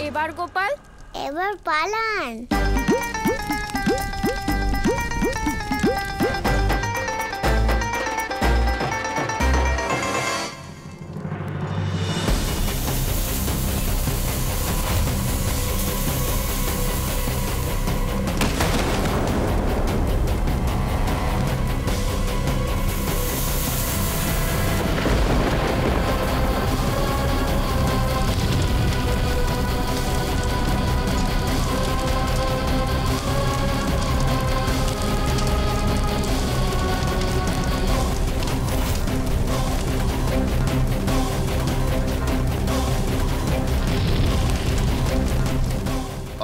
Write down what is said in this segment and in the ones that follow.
এবার গোপাল, এবার পালান।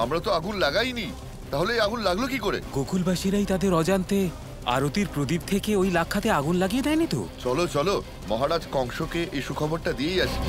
আমরা তো আগুন লাগাইনি, তাহলে আগুন লাগলো কি করে? গোকুলবাসীরাই তাদের অজান্তে আরতির প্রদীপ থেকে ওই লাক্ষাতে আগুন লাগিয়ে দেয়নি তো? চলো চলো, মহারাজ কংসকে এই সুখবরটা দিয়েই আসি।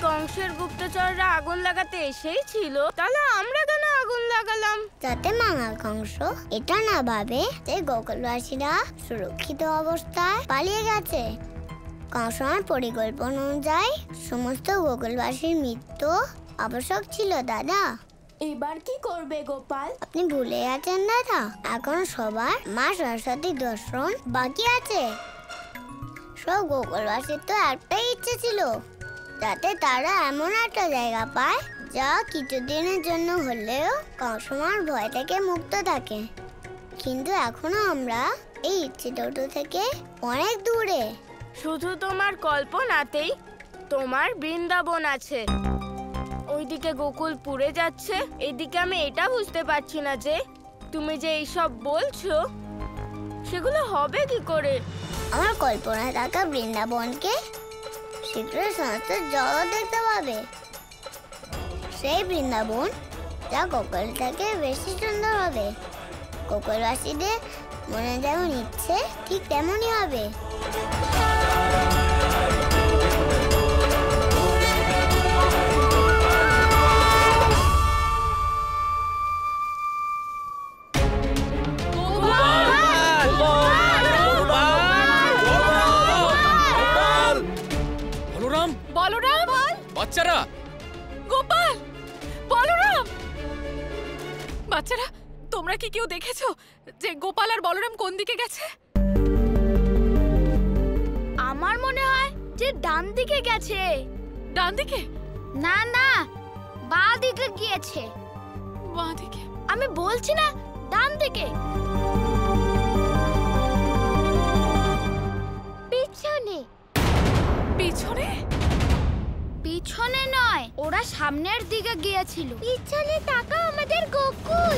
কংসের গুপ্তচররা আগুন লাগাতে এসেই ছিল, তাহলে আমরা কেন আগুন লাগালাম? যাতে মাঙাল কংস এটা না ভাবে যে গোকুলবাসীরা সুরক্ষিত অবস্থায় পালিয়ে গেছে। কংসের পরিকল্পনা অনুযায়ী সমস্ত গোকুলবাসীর মৃত্যু আবশ্যক ছিল দাদা। এবার কি করবে গোপাল? আপনি ভুলে গেছেন দাদা, এখন সবার মা সরস্বতী দর্শন বাকি আছে। সব গোকুলবাসীর তো একটাই ইচ্ছে ছিল, যাতে তারা এমন একটা জায়গা পায় যা কিছুদিনের জন্য হলেও কংসমার ভয় থেকে মুক্ত থাকে। কিন্তু এখনো আমরা এই ইচ্ছে দুটো থেকে অনেক দূরে। শুধু তোমার কল্পনাতেই তোমার বৃন্দাবন আছে, ওইদিকে গোকুল পুড়ে যাচ্ছে, এদিকে আমি এটা বুঝতে পারছি না যে তুমি যে এইসব বলছো সেগুলো হবে কি করে। আমার কল্পনায় থাকা বৃন্দাবনকে শীঘ্রই সমস্ত জগৎ দেখতে পাবে। সেই বৃন্দাবন যা গোকুল থেকে বেশি সুন্দর হবে। গোকুলবাসীদের মনে যেমন ইচ্ছে ঠিক তেমনই হবে। বাচ্চারা, গোপাল, বলরাম, বাচ্চারা, তোমরা কি কেউ দেখেছো যে গোপাল আর বলরাম কোন দিকে গেছে? আমার মনে হয় যে ডান দিকে গেছে। ডান দিকে? না না, বাঁ দিকে গিয়েছে। বাঁ দিকে? আমি বলছি না, ডান দিকে। পিছনে। পিছনে? পিছনে নয়, ওরা সামনের দিকে গিয়েছিল। পিছনে তাকা, আমাদের গোকুল।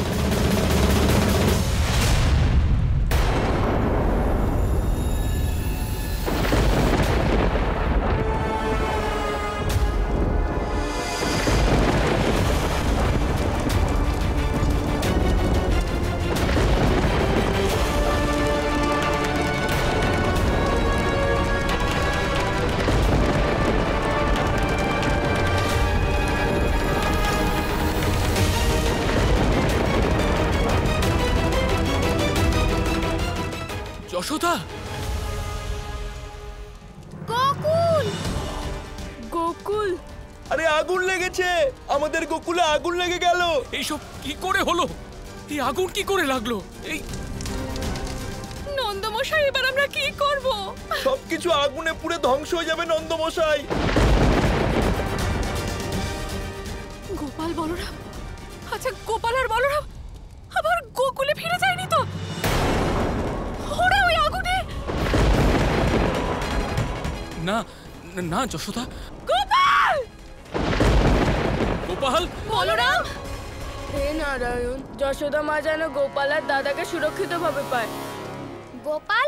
যশোদা, গোকুল, গোকুল, আরে আগুন লেগেছে, আমাদের গোকুলে আগুন লেগে গেল। এইসব কি করে হলো? এই আগুন কি করে লাগলো? এই নন্দমশাই, এবার আমরা কি করব? সবকিছু আগুনে পুড়ে ধ্বংস হয়ে যাবে নন্দমশাই। গোপাল, বলরাম, আচ্ছা গোপাল আর বলরাম না না যশোদা। গোপাল! গোপাল! বলরাম! হে নারায়ণ, যশোদা মা যেন গোপাল আর দাদাকে সুরক্ষিতভাবে পায়। গোপাল!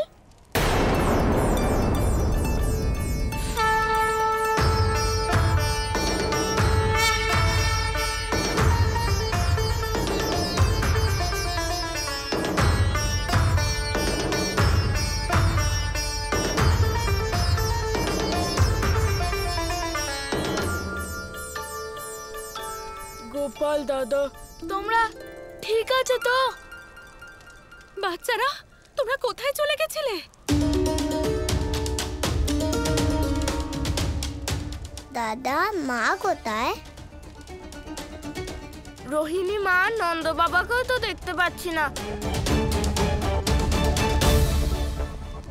গোপাল দাদা, তোমরা ঠিক আছো তো? বাচ্চারা, তোমরা কোথায় চলে গেছিলে? দাদা, মা কোথায়? রোহিণী মা, নন্দ বাবাকেও তো দেখতে পাচ্ছি না।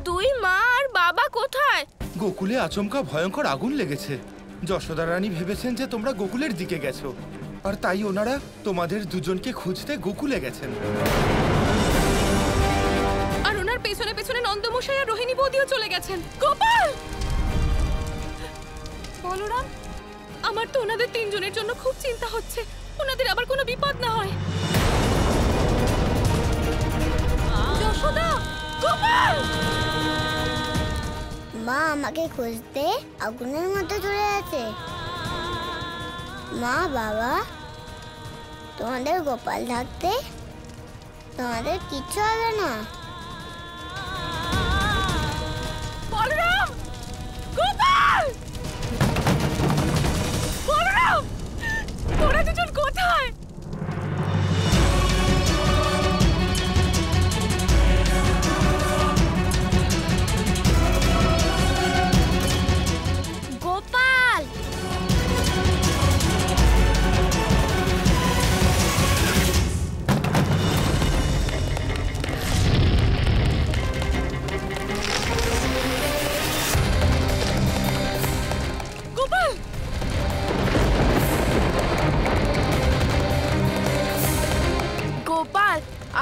তুই মা আর বাবা কোথায়? গোকুলে আচমকা ভয়ঙ্কর আগুন লেগেছে। যশোদা রানী ভেবেছেন যে তোমরা গোকুলের দিকে গেছো, আর তাই ওনারা তোমাদের দুজনকে খুঁজতে গোকুলে গেছেন। আর ওনার পেছনে পেছনে নন্দমশাই আর রোহিণী বৌদিও চলে গেছেন। গোপাল! বলরাম, আমার তো ওনাদের তিনজনের জন্য খুব চিন্তা হচ্ছে। ওনাদের আবার কোনো বিপদ না হয়। যশোদা! গোপাল! মা আমাকে খুঁজতে আগুনের মধ্যে চলে গেছে। মা, বাবা, তোমাদের গোপাল থাকতে তোমাদের কিচ্ছু হবে না। বলরাম! গোপাল! বলরাম! তোরা দুজন কোথায়? গোপাল! গোপাল! গোপাল,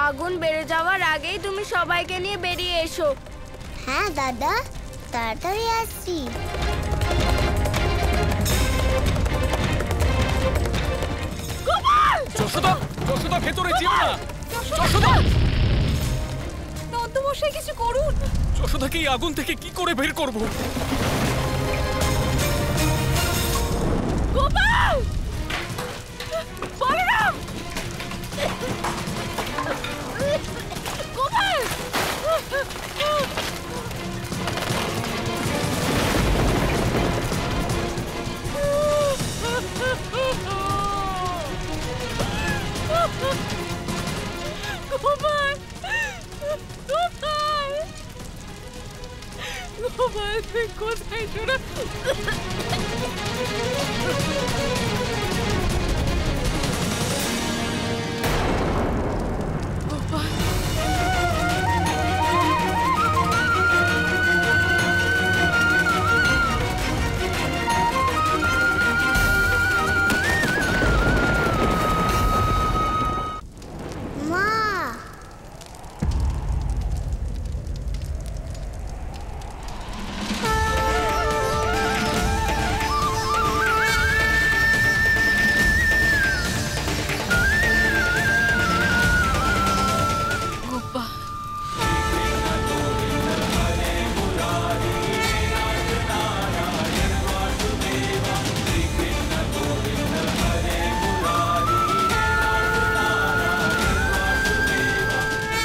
আগুন বেড়ে যাওয়ার আগেই তুমি সবাইকে নিয়ে বেরিয়ে এসো। হ্যাঁ দাদা, তাড়াতাড়ি আসছি। গোপাল! যশোদা, যশোদা ভেতরে যেও না। যশোদা! নন্দমশাই কিছু করুন। যশোদাকে এই আগুন থেকে কি করে বের করব? গোপাল! বলরাম! গোপাল! গোপাল! গোপাল! গোপাল, তুই কোথায় শোনা? মা,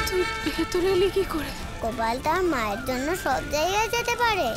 তুই ভেতরে এলি কি করে? গোপাল তার মায়ের জন্য সব জায়গায় যেতে পারে।